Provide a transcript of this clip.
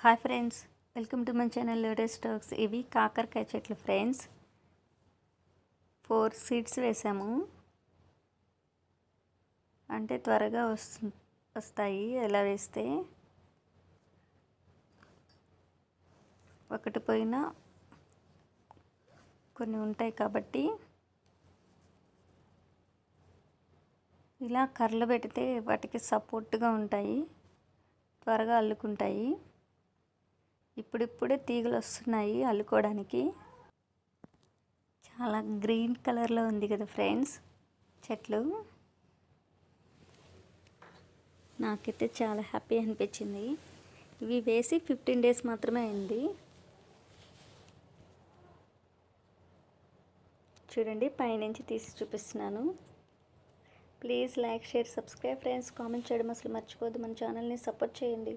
Hi friends, welcome to my channel latest talks. ఇవి కాకరకాయ చెట్లు ఫ్రెండ్స్. 4 సీడ్స్ వేసాము, అంటే త్వరగా వస్తాయి. ఎలా వేస్తే ఒకటి పోయినా కొన్ని ఉంటాయి కాబట్టి ఇలా కర్రలు పెడితే వాటికి సపోర్ట్గా ఉంటాయి, త్వరగా అల్లుకుంటాయి. ఇప్పుడిప్పుడే తీగలు వస్తున్నాయి అల్లుకోవడానికి. చాలా గ్రీన్ కలర్లో ఉంది కదా ఫ్రెండ్స్ చెట్లు. నాకైతే చాలా హ్యాపీ అనిపించింది. ఇవి వేసి 15 డేస్ మాత్రమే అయింది. చూడండి, పైనుంచి తీసి చూపిస్తున్నాను. Please like, share, subscribe friends. Comment చేయడం అసలు మర్చిపోద్దు. మన ఛానల్ని సపోర్ట్ చేయండి.